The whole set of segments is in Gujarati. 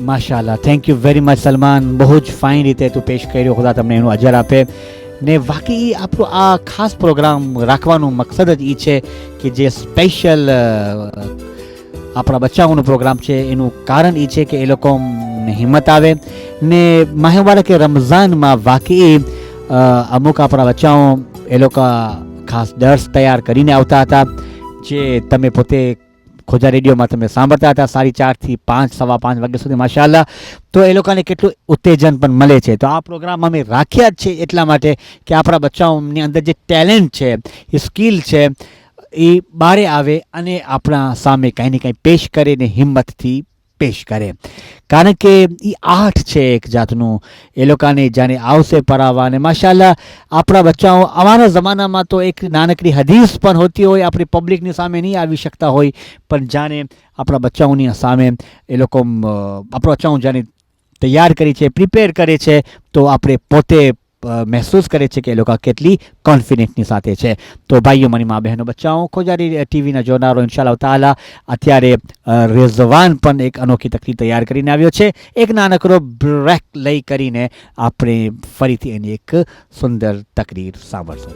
માશાલ્લાહ, thank you very much Salman. બહુ જ ફાઇન રીતે તું પેશ કર્યો. ખુદા તમને એનું અજર આપે. ને વાકઈ આપણો આ ખાસ પ્રોગ્રામ રાખવાનો મકસદ જ એ છે કે જે સ્પેશિયલ આપણા બચ્ચાઓનો પ્રોગ્રામ છે એનું કારણ એ છે કે એ લોકોને હિંમત આવે ને માહે મુબારક રમઝાનમાં વાકઈ અમુક આપણા બચ્ચાઓ એ લોકો ખાસ દર્સ તૈયાર કરીને આવતા હતા જે તમે પોતે ખોજા રેડિયોમાં તમે સાંભળતા હતા 4:30 થી 5, 5:15 વાગ્યા સુધી. માશાલ્લાહ, તો એ લોકોને કેટલું ઉત્તેજન પણ મળે છે. તો આ પ્રોગ્રામ અમે રાખ્યા જ છે એટલા માટે કે આપણા બચ્ચાઓની અંદર જે ટેલેન્ટ છે, એ સ્કિલ છે, એ બહાર આવે અને આપણા સામે કંઈ ને કંઈ પેશ કરે ને હિંમતથી પેશ કરે. કારણ કે એ આર્ટ છે એક જાતનું. એ લોકોને જાણે આવશે પરાવા. અને માશાલ્લાહ, આપણા બચ્ચાઓ અમારા જમાનામાં તો એક નાનકડી હદીસ પણ હોતી હોય, આપણી પબ્લિકની સામે નહીં આવી શકતા હોય, પણ જાણે આપણા બચ્ચાઓની સામે એ લોકો આપણા બચ્ચાઓ જાણે તૈયાર કરી છે, પ્રિપેર કરે છે, તો આપણે પોતે મહેસૂસ કરે છે કે એ લોકો કેટલી કોન્ફિડન્ટની સાથે છે. તો ભાઈઓ, મારી મા બહેનો, બચ્ચાઓ, ખોજારી ટીવીના જોનારો, ઇન્શાલ્લાહ તાલા અત્યારે રેઝવાન પણ એક અનોખી તકલીફ તૈયાર કરીને આવ્યો છે. એક નાનકડો બ્રેક લઈ કરીને આપણે ફરીથી એની એક સુંદર તકરીર સાંભળશું.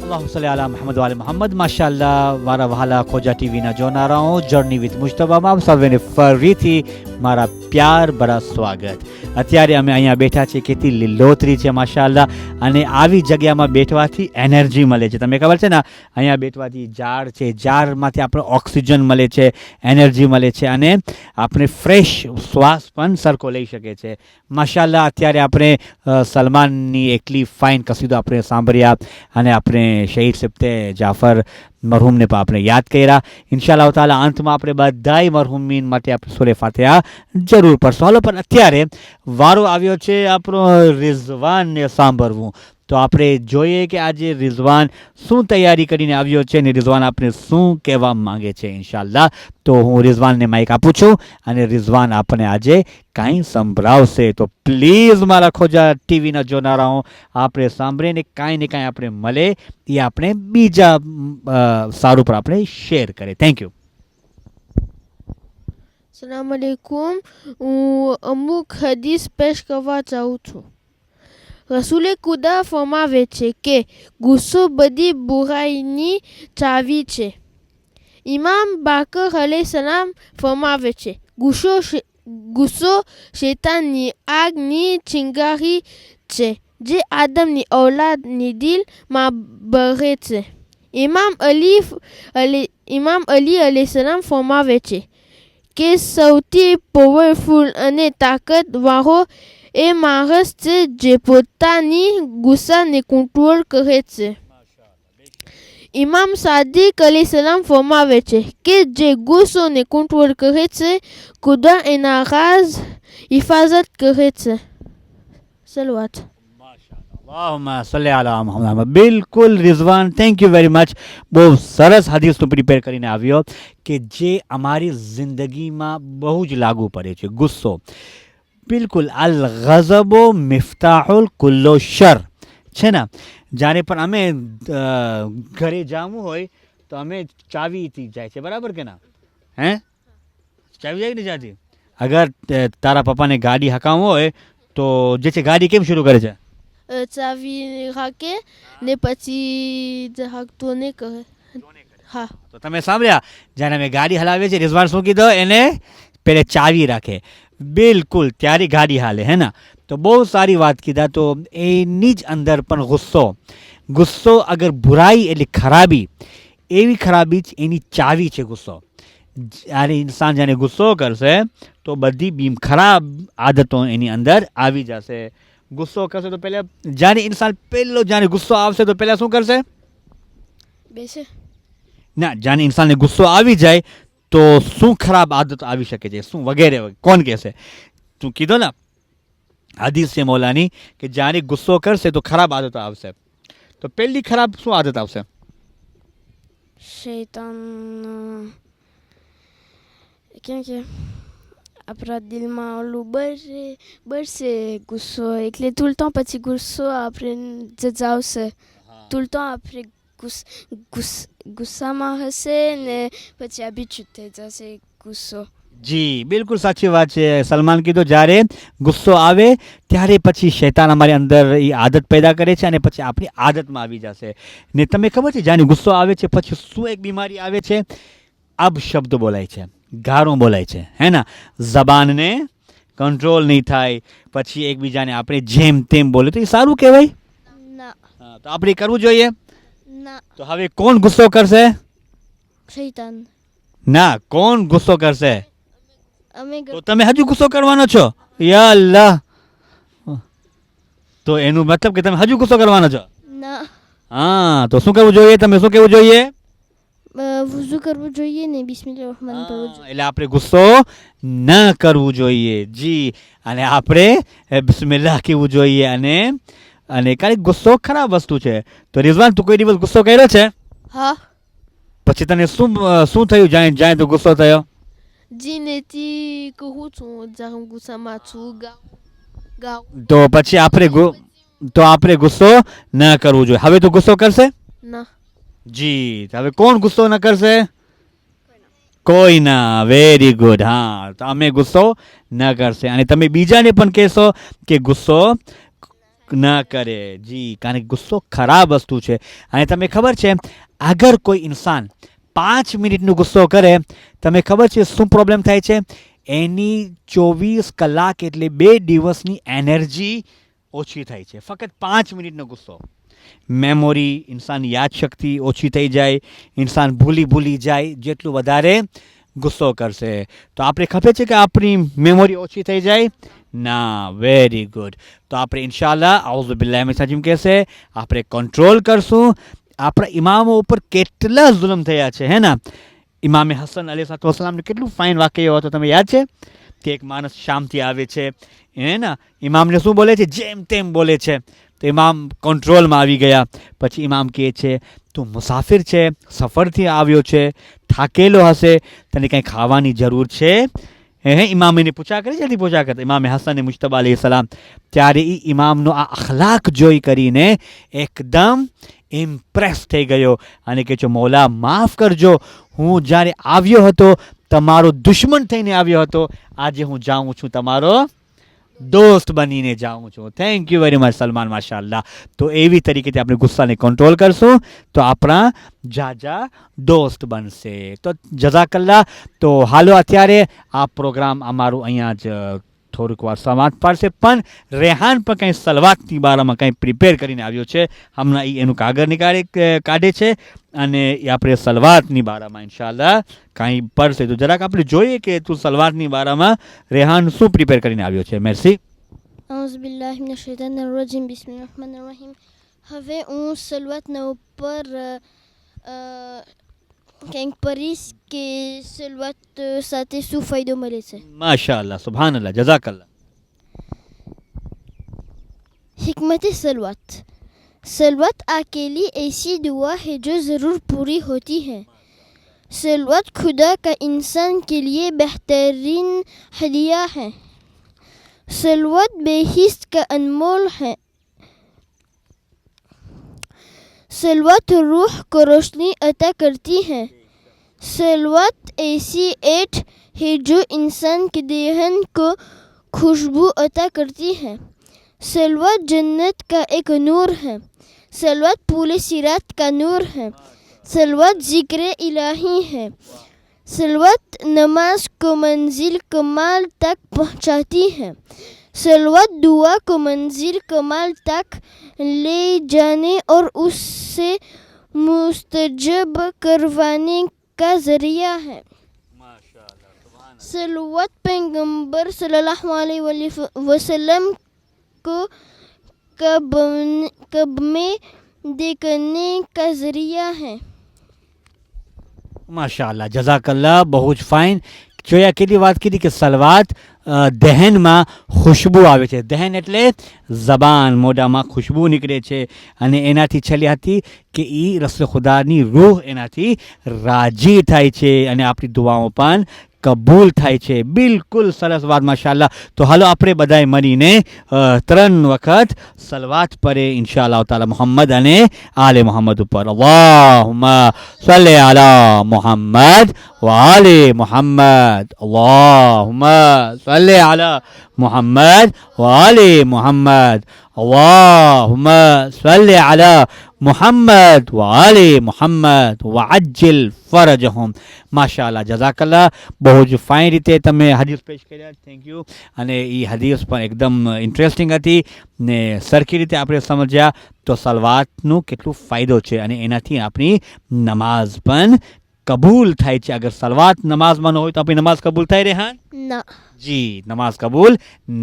અલ્લાહુ સલ્લી અલા મુહમ્મદ વાલે મુહમ્મદ. માશાલ્લાહ, મારા વહાલા ખોજા ટીવીના જોનારાઓ, જર્ની વિથ મુજતબામાં આપ સૌને ફરીથી મારા પ્યાર ભરા સ્વાગત. અત્યારે અમે અહીંયા બેઠા છીએ, કેટલી લીલોતરી છે માશાલ્લાહ. અને આવી જગ્યામાં બેઠવાથી એનર્જી મળે છે. તમને ખબર છે ને, અહીંયા બેઠવાથી ઝાડ છે, ઝાડમાંથી આપણે ઓક્સિજન મળે છે, એનર્જી મળે છે અને આપણે ફ્રેશ શ્વાસ પણ સરખો લઈ શકીએ છીએ. માશાલ્લાહ, અત્યારે આપણે સલમાનની એકલી ફાઇન કસીદો આપણે સાંભળ્યા અને આપણે શહીદ સિફતે જાફર મરહૂમને પણ આપણે યાદ કર્યા. ઇન્શાઅલ્લાહ તાલા અંતમાં આપણે બધાય મરહૂમીન માટે આપણે સૂરે ફાતિહા જરૂર પડશું. હાલો, પણ અત્યારે વારો આવ્યો છે આપણો રિઝવાનને સાંભળવું. તો આપણે જોઈએ કે આજે રિઝવાન શું તૈયારી કરીને આવ્યો છે અને રિઝવાન આપણે શું કહેવા માંગે છે. ઇન્શાઅલ્લાહ તો હું રિઝવાનને માઇક આપું છું અને રિઝવાન આપણે આજે કાંઈ સંભળાવશે. તો પ્લીઝ મારા ખોજા ટીવીના જોનારાઓ, આપણે સાંભળીને કાંઈ ને કાંઈ આપણે મળે એ આપણે બીજા સારું પર આપણે શેર કરીએ. Thank you. સલામ અલૈકુમ. હું અમુક હદીસ પેશ કરવા ચાહું છું. રસૂલે ખુદા ફરમાવે છે કે ગુસ્સો બધી બુરાઈની ચાવી છે. ઇમામ બાકર અલૈહિસ્સલામ ફરમાવે છે, ગુસ્સો શૈતાનની આગની ચિંગારી છે જે આદમની ઔલાદની દિલમાં બળે છે. ઇમામ અલી અલૈહિસ્સલામ ફરમાવે છે કે સૌથી પાવરફુલ અને તાકાતવાળો એ માણસ છે જે પોતાની ગુસ્સાને કંટ્રોલ કરે છે. ઇમામ સાદિક અલૈહિસ્સલામ ફરમાવે છે કે જે ગુસ્સોને કંટ્રોલ કરે છે, ખુદા એના રાઝ હિફાજત કરે છે. સલવાત. બિલકુલ Rizwan, thank you very much. બહુ સરસ હદીસનું પ્રિપેર કરીને આવ્યો કે જે અમારી જિંદગીમાં બહુ જ લાગુ પડે છે. ગુસ્સો બિલકુલ અલ ગઝબો મિફ્તાહુલ કુલ્લો શર છે ને. જ્યારે પણ અમે ઘરે જવું હોય તો અમે ચાવીથી જાય છે, બરાબર કે ના? હે, ચાવી જાય ને જાતી. અગર તારા પપ્પાને ગાડી હકાવવું હોય તો જે છે ગાડી કેમ શરૂ કરે છે? ચાવી રાખે ને પછી હાકતો નહીં કરે. હા, તો તમે સાંભળ્યા, જ્યારે અમે ગાડી હલાવીએ છીએ રિઝવાન શું કીધો, એને પેલે ચાવી રાખે. બિલકુલ, ત્યારે ગાડી હાલે, હે ના? તો બહુ સારી વાત કીધા. તો એની જ અંદર પણ ગુસ્સો અગર બુરાઈ એટલે ખરાબી, એવી ખરાબી જ એની ચાવી છે ગુસ્સો. જ્યારે ઇન્સાન જાણે ગુસ્સો કરશે તો બધી ખરાબ આદતો એની અંદર આવી જશે. ગુસ્સો કરશે તો પહેલા જાણે ઇન્સાન પહેલો જાણે ગુસ્સો આવશે તો પહેલા શું કરશે? બેસે ના, જાણે ઇન્સાનને ગુસ્સો આવી જાય તો શું ખરાબ આદતો આવી શકે છે, શું વગેરે કોણ કહેશે? તું કીધો ને હદીસ છે મૌલાની કે જ્યારે ગુસ્સો કરશે તો ખરાબ આદતો આવશે. તો પહેલી ખરાબ શું આદત આવશે? શૈતાન કેમ કે આપણા દિલમાં ઓલું બરસે ગુસ્સો એટલે tout le temps પછી ગુસ્સો આપણે જજાવશે tout le temps આપણે ગુસ્સામાં હશે ને પછી habitude થઈ જશે ગુસ્સો જી બિલકુલ સાચી વાત છે સલમાન કીધું જ્યારે ગુસ્સો આવે ત્યારે પછી શૈતાન અમારી અંદર એ આદત પેદા કરે છે અને પછી આપણી આદતમાં આવી જશે ને તમે ખબર છે જ્યારે ગુસ્સો આવે છે પછી શું એક બીમારી આવે છે અબ શબ્દ બોલાય છે ગારો બોલાય છે હે ના જબાનને કંટ્રોલ નહીં થાય પછી એકબીજાને આપણે જેમ તેમ બોલે તો એ સારું કહેવાય ના તો આપણે કરવું જોઈએ ના તો હવે કોણ ગુસ્સો કરશે શૈતાન ના કોણ ગુસ્સો કરશે અમે તો તમે હજુ ગુસ્સો કરવાનો છો યા અલ્લાહ તો એનું મતલબ કે તમે હજુ ગુસ્સો કરવાનો છો ના હા તો શું કરવું જોઈએ તમે શું કહેવું જોઈએ વઝુ કરવું જોઈએ ને બિસ્મિલ્લાહ રહમાન કરવું જોઈએ એટલે આપણે ગુસ્સો ન કરવું જોઈએ જી અને આપણે બિસ્મિલ્લાહ કહેવું જોઈએ અને કારણ ગુસ્સો ખરાબ વસ્તુ છે તો રિઝવાન તું કોઈ દિવસ ગુસ્સો કર્યો છે હા પછી તને શું થયું જાય તો ગુસ્સો થયો જીનેથી કહું છું જાઉં ગુસ્સામાં છું ગાઉં તો પછી આપણે ગુસ્સો ન કરવું જોઈએ હવે તો ગુસ્સો કરશે ના જી હવે કોણ ગુસ્સો ન કરશે કોઈ ના વેરી ગુડ હા તો અમે ગુસ્સો ન કરશે અને તમે બીજાને પણ કહેશો કે ગુસ્સો ન કરે જી કારણ કે ગુસ્સો ખરાબ વસ્તુ છે અને તમને ખબર છે અગર કોઈ ઇન્સાન 5 મિનિટનો ગુસ્સો કરે તમે ખબર છે શું પ્રોબ્લેમ થાય છે એની 24 કલાક એટલે 2 દિવસની એનર્જી ઓછી થાય છે ફક્ત 5 મિનિટનો ગુસ્સો મેમોરી ઇન્સાન યાદશક્તિ ઓછી થઈ જાય ઇન્સાન ભૂલી જાય જેટલું વધારે ગુસ્સો કરશે તો આપણે ખબર છે કે આપણી મેમોરી ઓછી થઈ જાય ના વેરી ગુડ તો આપણે ઇન્શાલ્લાહ આઉઝુ બિલ્લાહિ મિનશ શૈતાનિર રજીમ કહેશે આપણે કંટ્રોલ કરશું આપણા ઇમામો ઉપર કેટલા જુલ્મ થયા છે હે ના ઇમામે હસન અલૈહિસ્સલામને કેટલું ફાઇન વાક્ય હતો તમે યાદ છે કે એક માણસ શામથી આવે છે હે ના ઇમામને શું બોલે છે જેમ તેમ બોલે છે તો ઇમામ કંટ્રોલમાં આવી ગયા પછી ઇમામ કહે છે તું મુસાફિર છે સફરથી આવ્યો છે થાકેલો હશે તને કંઈ ખાવાની જરૂર છે હે ઇમામ એને પૂછા કરી જલ્દી પૂછા કરતા ઇમામે હસન મુજતબા અલૈહિસ્સલામ ત્યારે એ ઇમામનો આ અખલાક જોઈ કરીને એકદમ ઇમ્પ્રેસ થઈ ગયો અને કહે છે મૌલા માફ કરજો હું જ્યારે આવ્યો હતો તમારો દુશ્મન થઈને આવ્યો હતો આજે હું જાઉં છું તમારો દોસ્ત બનીને જાઉં છું thank you very much Salman માશાઅલ્લાહ તો એવી તરીકેથી આપણે ગુસ્સાને કંટ્રોલ કરશું તો આપણા જાજા દોસ્ત બનશે તો જઝાકલ્લાહ તો હાલો અત્યારે આ પ્રોગ્રામ અમારું અહીંયા જ થોડુંક વાર સમાપ્ત પાડશે પણ રેહાન પણ કંઈ સલવાતની બારામાં કંઈ પ્રિપેર કરીને આવ્યો છે હમણાં એનું કાગળ કાઢે છે અને એ આપણે સલવાતની બારામાં ઇન્શાલ્લાહ કાંઈ પડશે તો જરાક આપણે જોઈએ કે તું સલવાતની બારામાં રેહાન શું પ્રિપેર કરીને આવ્યો છે મેર્સી આઉઝુ બિલ્લાહિ મિનશ શૈતાનિર રજીમ બિસ્મિલ્લાહિર રહમાનિર રહીમ હવે હું સલવાતના ઉપર કંઈક પરીશ કે સલવાત સાથે શું ફાયદો મળે છે માશાઅલ્લાહ સુબહાનલ્લાહ જઝાકલ્લાહ हिकमत सलवत सलवत अकेली ऐसी दुआ है जो ज़रूर पूरी होती है सलवत खुदा का इंसान के लिए बेहतरीन हदिया है सलवत बेहिस का अनमोल है सलवत रूह को रोशनी अता करती है सलवत ऐसी ऐठ है जो इंसान के देहन को खुशबू अता करती है सलवत जन्नत का एक नूर है सलवत पूरे सिरात का नूर है सलवत जिक्र इलाही है सलवत नमाज को मंजिल कमाल तक पहुंचाती है सलवत दुआ को मंजिल कमाल तक ले जाने और उससे मुस्तजब करवाने का जरिया है सलवत पैगंबर सल्लल्लाहु अलैहि वसल्लम को कब में देखने का जरिया है માશાઅલ્લાહ જઝાકલ્લાહ બહુ જ ફાઇન જોયા કેટલી વાત કીધી કે સલવાત દહેનમાં ખુશ્બુ આવે છે દહેન એટલે જબાન મોઢામાં ખુશ્બુ નીકળે છે અને એનાથી છેલ્લી હતી કે એ રસૂલ ખુદાની રૂહ એનાથી રાજી થાય છે અને આપણી દુઆઓ પણ કબૂલ થાય છે. બિલકુલ સરસ વાત માશાઅલ્લાહ. તો હાલો આપણે બધાએ મળીને 3 વખત સલવાત પરે ઇન્શાઅલ્લાહ તાલા મોહમ્મદ અને આલે મોહમ્મદ ઉપર. અલ્લાહુમ્મા સલ્લી અલા મોહમ્મદ વ આલે મોહમ્મદ. અલ્લાહુમ્મા સલ્લી અલા મોહમ્મદ વ આલે મોહમ્મદ. અલ્લાહુમ્મા સલ્લી અલા મોહમ્મદ વ આલે મોહમ્મદ વઅજ્જિલ ફરજહુમ. માશાઅલ્લાહ, જઝાકલ્લાહ. બહુ જ ફાઇન રીતે તમે હદીસ પેશ કર્યા. Thank you. અને એ હદીસ પણ એકદમ ઇન્ટરેસ્ટિંગ હતી ને સરખી રીતે આપણે સમજ્યા તો સલવાતનું કેટલું ફાયદો છે અને એનાથી આપણી નમાઝ પણ કબૂલ થાય છે. અગર સલવાત નમાઝમાં ન હોય તો આપણી નમાઝ કબૂલ થાય રેહાન? ના. જી, નમાઝ કબૂલ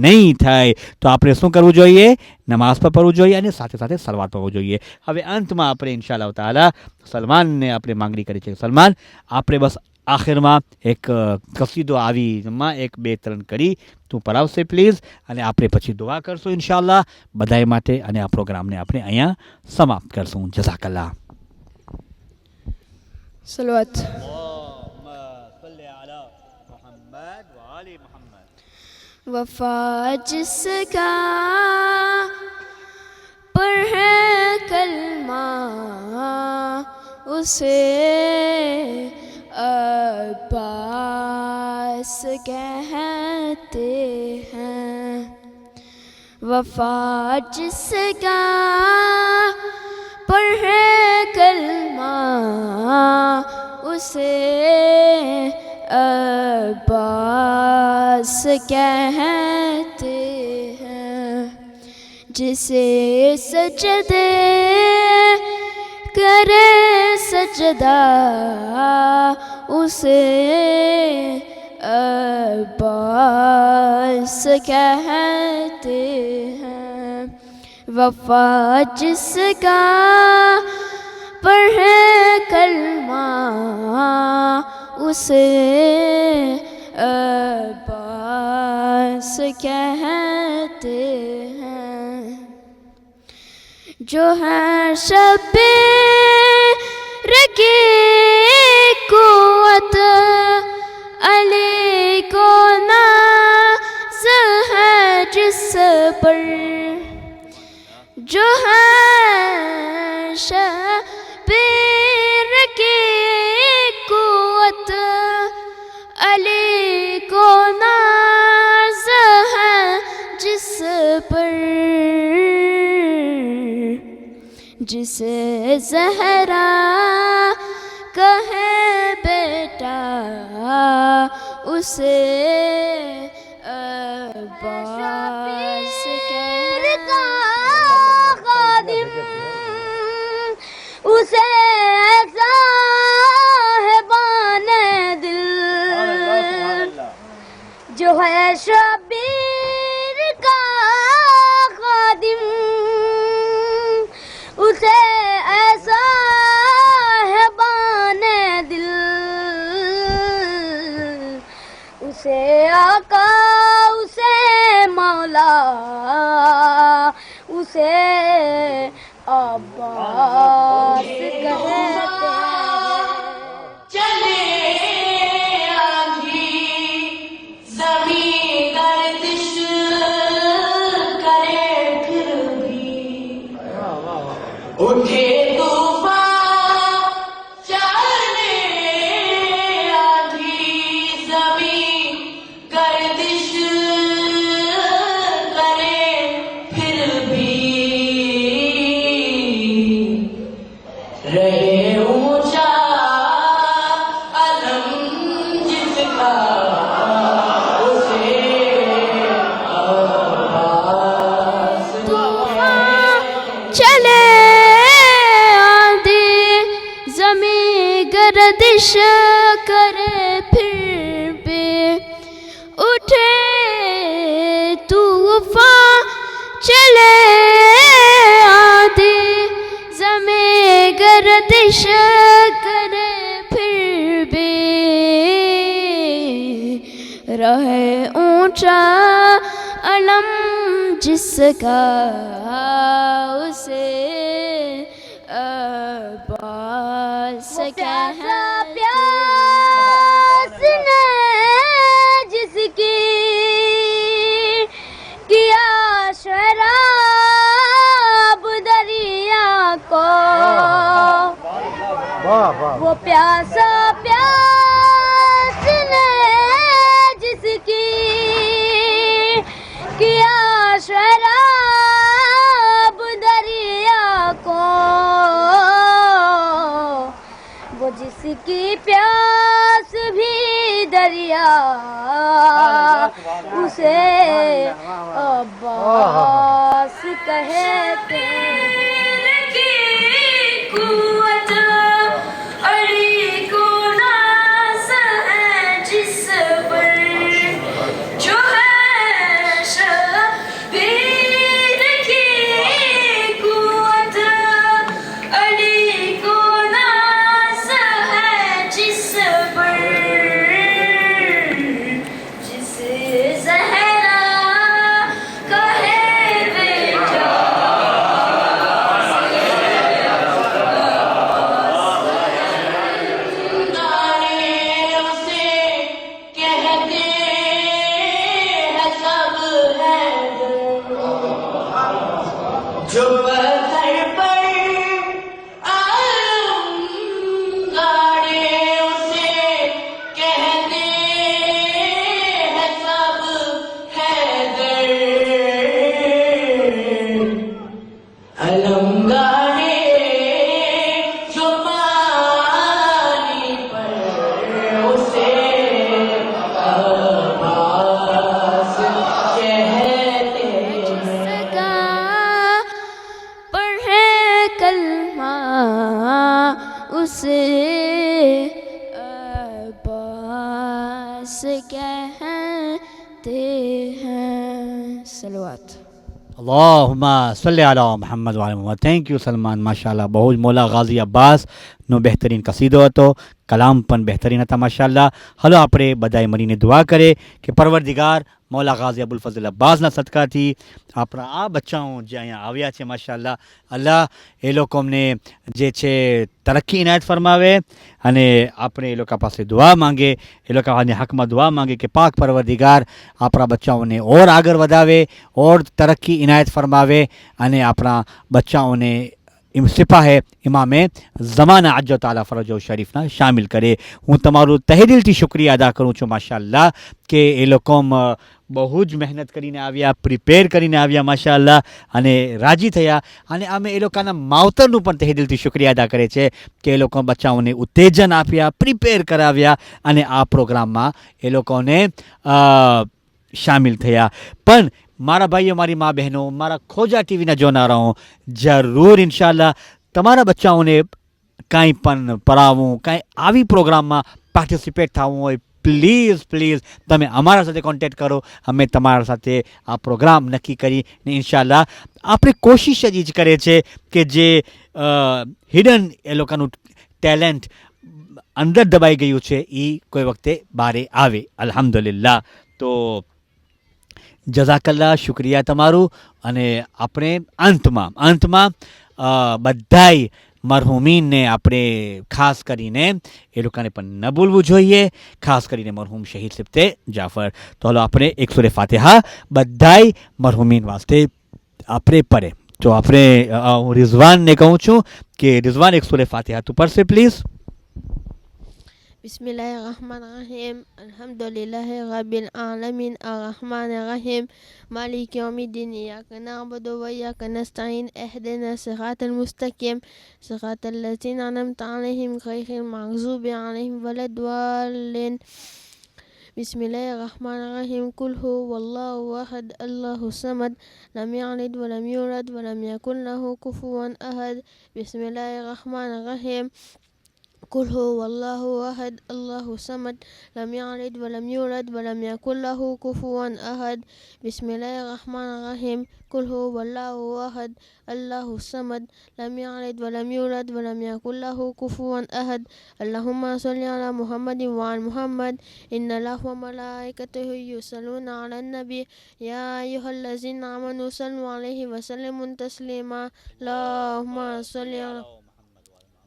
નહીં થાય. તો આપણે શું કરવું જોઈએ? નમાઝ પર પઢવું જોઈએ અને સાથે સાથે સલવાત પઢવું જોઈએ. હવે અંતમાં આપણે ઇન્શાઅલ્લાહ તાલા સલમાનને આપણે માંગણી કરી છે. સલમાન, આપણે બસ આખિરમાં એક કસીદો આવીમાં 1 2 3 કરી તું પરાવશે પ્લીઝ, અને આપણે પછી દુઆ કરશું ઇન્શાઅલ્લાહ બધાય માટે અને આ પ્રોગ્રામને આપણે અહીંયા સમાપ્ત કરશું. જઝાકલ્લાહ. सलवत. वफा जिसका पर है कलमा उसे अब्बास कहते हैं. वफा जिसका पर है कलमा उसे अब्बास कहते हैं. जिसे सजदे करे सजदा उसे अब्बास कहते हैं. वफा जिसका पर है कलमा उसे अब्बास कहते हैं. जो है शबे रगे कुव्वत अली को नाज़ है जिस पर. जो है शबीर की कुव्वत अली को नाज़ है जिस पर. जिसे ज़हरा कहे बेटा उसे अब्बास कहता. उसे साहिबाने दिल जो है शबीर का खादिम उसे ऐसा साहिबाने दिल उसे आका उसे मौला उसे अब्बास कहते हैं. चले आंधी ज़मीं गर्दिश करे फिर भी उठे तूफान. चले आंधी ज़मीं गर्दिश करे फिर भी रहे ऊंचा अलम जिसका उसे अब्बास. तूफान चले आंधी ज़मीं गर्दिश करे फिर भी उठे तूफान. चले आंधी ज़मीं गर्दिश करे फिर भी रहे ऊंचा अलम जिसका उसे अब्बास कहते हैं. वो प्यासा प्यास ने जिसकी किया शराब दरिया को, वो जिसकी प्यास भी दरिया उसे अब्बास कहते हैं। उसे अब्बास कहते हैं। सलवात। अल्लाहुम्मा सल्ली अला मुहम्मद व अला मुहम्मद। थैंक यू सलमान, माशाल्लाह बहुत मौला गाजी अब्बास નો બહેતરીન કસીદો હતો, કલામ પણ બહેતરીન હતા માશાલ્લાહ. હલો આપણે બધાએ મળીને દુઆ કરે કે પરવરદિગાર મૌલા ગાઝી અબુલ ફઝલ અબ્બાસના સદકાથી આપણા આ બચ્ચાઓ જે અહીંયા આવ્યા છે માશાલ્લાહ, અલ્લાહ એ લોકોને જે છે તરક્કી ઇનાયત ફરમાવે અને આપણે એ લોકો પાસે દુઆ માંગે, એ લોકોને હકમાં દુઆ માંગે કે પાક પરવરદિગાર આપણા બચ્ચાઓને ઓર આગળ વધાવે, ઓર તરક્કી ઇનાયત ફરમાવે અને આપણા બચ્ચાઓને સિપાહે ઇમામે ઝમાના અજ્જો તાલા ફરજો શરીફના શામિલ કરે. હું તમારું તહેદિલથી શુક્રિયા અદા કરું છું માશાલ્લાહ કે એ લોકો બહુ જ મહેનત કરીને આવ્યા, પ્રિપેર કરીને આવ્યા માશાલ્લાહ અને રાજી થયા. અને અમે એ લોકોના માવતરનું પણ તહેદિલથી શુક્રિયા અદા કરે છે કે એ લોકો બચ્ચાઓને ઉત્તેજન આપ્યા, પ્રિપેર કરાવ્યા અને આ પ્રોગ્રામમાં એ લોકોને શામિલ થયા. પણ મારા ભાઈઓ, મારી મા બહેનો, મારા ખોજા ટીવીના જોનારાઓ, જરૂર ઇન્શાલ્લાહ તમારા બચ્ચાઓને કાંઈ પણ પરાવવું, કાંઈ આવી પ્રોગ્રામમાં પાર્ટિસિપેટ થવું હોય, પ્લીઝ પ્લીઝ તમે અમારા સાથે કોન્ટેક્ટ કરો. અમે તમારા સાથે આ પ્રોગ્રામ નક્કી કરીને ઇન્શાલ્લાહ આપણે કોશિશ જ કરે છે કે જે હિડન એ લોકોનું ટેલેન્ટ અંદર દબાઈ ગયું છે એ કોઈ વખતે બહાર આવે. અલ્હમ્દુલિલ્લાહ. તો જઝાકલ્લા, શુક્રિયા તમારું. અને આપણે અંતમાં બધાય મરહુમીનને આપણે ખાસ કરીને એ લોકોને પણ ન ભૂલવું જોઈએ, ખાસ કરીને મરહુમ શહીદ સિફતે જાફર. તો હાલો આપણે એક સૂરે ફાતિહા બધાય મરહુમીન વાસ્તે આપણે પડે. તો આપણે હું રિઝવાનને કહું છું કે રિઝવાન એક સૂરે ફાતિહા તું પડશે પ્લીઝ. बिस्मिल्लाहिर्रहमानिर्रहीम अल्हम्दुलिल्लाहि रब्बिल आलमीन अर्रहमानिर्रहीम मालिक यौमिद्दीन इय्याका नअबुदु व इय्याका नस्तईन इहदिना सिरातल मुस्तकीम सिरातल लज़ीना अनअमता अलैहिम गैरिल मग़ज़ूबि अलैहिम वलद्दाल्लीन बिस्मिल्लाहिर्रहमानिर्रहीम कुल हुवल्लाहु अहद अल्लाहु समद लम यलिद व लम यूलद व लम यकुल लहु कुफुवन अहद बिस्मिल्लाहिर्रहमानिर्रहीम कुल हुवल्लाहु अहद अल्लाहु समद लम यलिद व लम यूलद व लम यकुल लहु कुफुवन अहद बिस्मिल्लाहिर्रहमानिर्रहीम कुल हुवल्लाहु अहद अल्लाहु समद लम यलिद व लम यूलद व लम यकुल लहु कुफुवन अहद. अल्लाहुम्मा सल्लि अला मुहम्मद व आल मुहम्मद इन्नल्लाह व मलाइकतहु युसल्लूना अलन नबी या अय्युहल्लज़ीना आमनू सल्लु अलैहि व सल्लिमू तस्लीमा. अल्लाहुम्मा सल्लि अला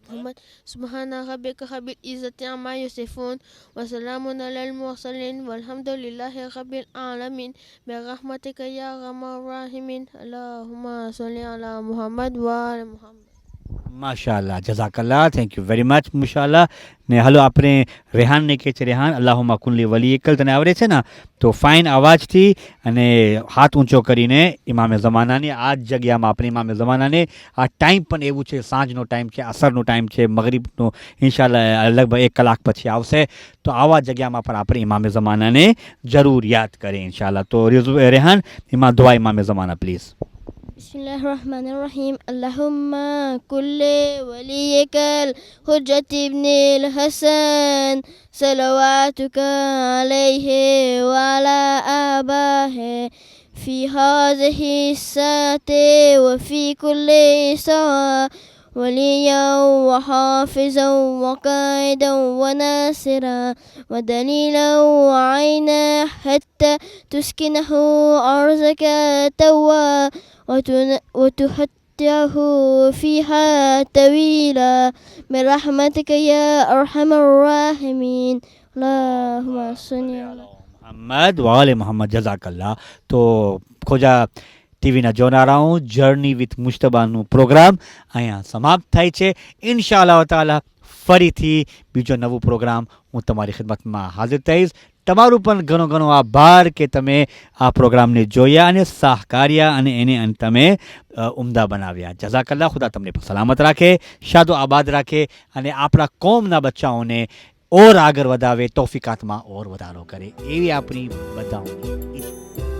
मुहम्मद सुब्हाना रब्बिका रब्बिल इज़्ज़ति अम्मा यसिफून व सलामुन अलल मुरसलीन वल्हम्दुलिल्लाहि रब्बिल आलमीन बिरहमतिका या अरहमर राहिमीन. अल्लाहुम्मा सल्लि अला मुहम्मद व आल मुहम्मद. માશાલ્લાહ, જઝાકલ્લાહ, થેન્ક યુ વેરી મચ. મુશાલ્લાહ. ને હાલો આપણે રેહાનને કહે છે, રેહાન અલ્લાહુમ્મા કુલ્લી વલી એકલ, તને આવડે છે ને? તો ફાઇન અવાજથી અને હાથ ઊંચો કરીને ઇમામે ઝમાનાની આ જ જગ્યામાં આપણે ઇમામે ઝમાનાને આ ટાઈમ પણ એવું છે, સાંજનો ટાઈમ છે, અસરનો ટાઈમ છે, મગરીબનો ઇન્શાલ્લાહ લગભગ 1 કલાક પછી આવશે. તો આવા જગ્યામાં પણ આપણે ઇમામે ઝમાનાને જરૂર યાદ કરીએ ઇન્શાલ્લાહ. તો રેહાન ઇમામ દુઆ ઇમામે ઝમાના પ્લીઝ. بسم الله الرحمن الرحيم اللهم كل وليك الحجة ابن الحسن صلواتك عليه وعلى آبائه في هذه الساعة وفي كل ساعة وليا وحافظا وقائدا وناصرا ودليلا وعينا حتى تسكنه أرضك توا وتحتيه فيها طويلا برحمتك يا أرحم الراحمين اللهم صل على મોહમ્મદ વાલે મોહમ્મદ. જઝાકલ્લાહ. તો ખોજા ટીવીના જોનારાઓ, જર્ની વિથ મુશ્તબાનું પ્રોગ્રામ અહીંયા સમાપ્ત થાય છે. ઇન્શાઅલ્લાહ તાલા ફરીથી બીજો નવો પ્રોગ્રામ હું તમારી ખિદમતમાં હાજર થઈશ. તમારું પણ ઘણો ઘણો આભાર કે તમે આ પ્રોગ્રામને જોયા અને સહકાર્યા અને એને તમે ઉમદા બનાવ્યા. જઝાકલ્લાહ. ખુદા તમને સલામત રાખે, શાદો આબાદ રાખે અને આપણા કોમના બચ્ચાઓને ઓર આગળ વધાવે, તોફિકાતમાં ઓર વધારો કરે, એવી આપણી બધાઓની ઈચ્છા.